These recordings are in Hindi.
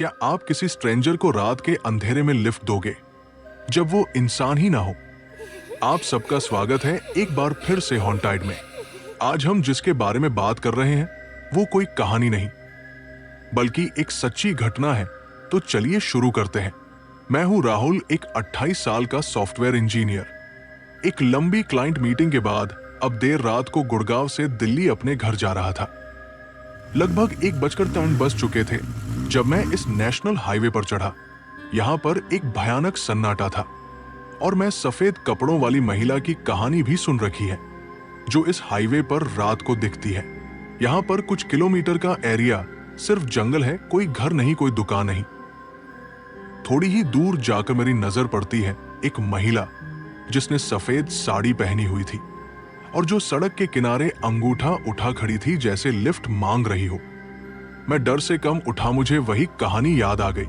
क्या आप किसी स्ट्रेंजर को रात के अंधेरे में लिफ्ट दोगे जब वो इंसान ही ना हो? आप सबका स्वागत है एक बार फिर से हॉन्टाइड में। आज हम जिसके बारे में बात कर रहे हैं वो कोई कहानी नहीं बल्कि एक सच्ची घटना है। तो चलिए शुरू करते हैं। मैं हूं राहुल, एक 28 साल का सॉफ्टवेयर इंजीनियर। एक लंबी क्लाइंट मीटिंग के बाद अब देर रात को गुड़गांव से दिल्ली अपने घर जा रहा था। लगभग 1:30 बज चुके थे जब मैं इस नेशनल हाईवे पर चढ़ा। यहां पर एक भयानक सन्नाटा था और मैं सफेद कपड़ों वाली महिला की कहानी भी सुन रखी है जो इस हाईवे पर रात को दिखती है। यहां पर कुछ किलोमीटर का एरिया सिर्फ जंगल है, कोई घर नहीं, कोई दुकान नहीं। थोड़ी ही दूर जाकर मेरी नजर पड़ती है एक महिला जिसने सफेद साड़ी पहनी हुई थी और जो सड़क के किनारे अंगूठा उठा खड़ी थी जैसे लिफ्ट मांग रही हो। मैं डर से कम उठा, मुझे वही कहानी याद आ गई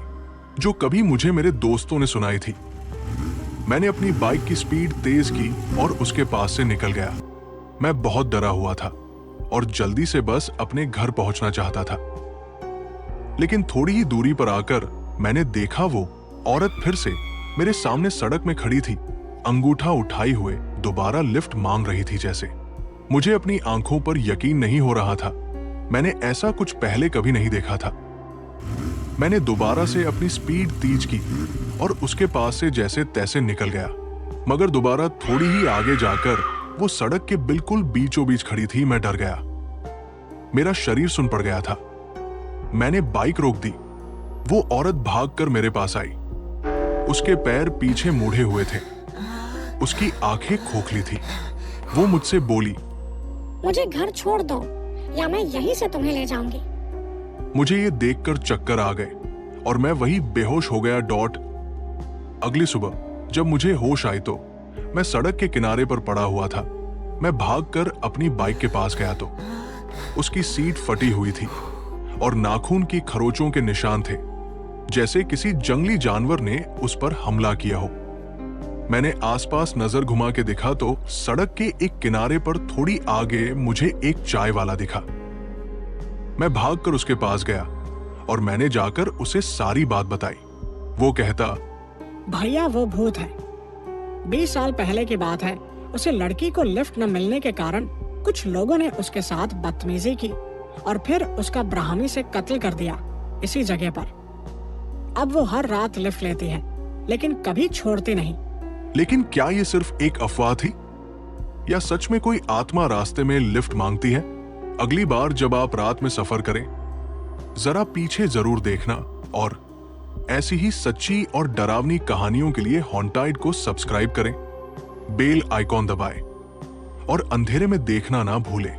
जो कभी मुझे मेरे दोस्तों ने सुनाई थी। मैंने अपनी बाइक की स्पीड तेज की और उसके पास से निकल गया। मैं बहुत डरा हुआ था और जल्दी से बस अपने घर पहुंचना चाहता था। लेकिन थोड़ी ही दूरी पर आकर मैंने देखा वो औरत फिर से मेरे सामने सड़क में खड़ी थी, अंगूठा उठाई हुए दोबारा लिफ्ट मांग रही थी जैसे। मुझे अपनी आंखों पर यकीन नहीं हो रहा था। मैंने ऐसा कुछ पहले कभी नहीं देखा था। मैंने दोबारा से अपनी स्पीड तेज की और उसके पास से जैसे तैसे निकल गया, मगर दोबारा थोड़ी ही आगे जाकर वो सड़क के बिल्कुल बीचों बीच खड़ी थी। मैं डर गया, मेरा शरीर सुन पड़ गया था। मैंने बाइक रोक दी। वो औरत भागकर मेरे पास आई। उसके पैर पीछे मुड़े हुए थे, उसकी आंखें खोखली थी। वो मुझसे बोली, मुझे घर छोड़ दो या मैं यहीं से तुम्हें ले जाऊंगी। मुझे ये देखकर चक्कर आ गए और मैं वही बेहोश हो गया। अगली सुबह जब मुझे होश आई तो मैं सड़क के किनारे पर पड़ा हुआ था। मैं भागकर अपनी बाइक के पास गया तो उसकी सीट फटी हुई थी और नाखून की खरोचों के निशान थे जैसे किसी जंगली जानवर ने उस पर हमला किया हो। मैंने आसपास नजर घुमा के देखा तो सड़क के एक किनारे पर थोड़ी आगे मुझे एक चाय वाला दिखा। मैं भागकर उसके पास गया और मैंने जाकर उसे सारी बात बताई। वो कहता, भैया वो भूत है। 20 साल पहले की बात है। उसे लड़की को लिफ्ट न मिलने के कारण कुछ लोगों ने उसके साथ बदतमीजी की और फिर उसका ब्राह्मी से कत्ल कर दिया इसी जगह पर। अब वो हर रात लिफ्ट लेती है लेकिन कभी छोड़ती नहीं। लेकिन क्या ये सिर्फ एक अफवाह थी या सच में कोई आत्मा रास्ते में लिफ्ट मांगती है? अगली बार जब आप रात में सफर करें जरा पीछे जरूर देखना और ऐसी ही सच्ची और डरावनी कहानियों के लिए हॉन्टाइड को सब्सक्राइब करें, बेल आइकॉन दबाएं और अंधेरे में देखना ना भूलें।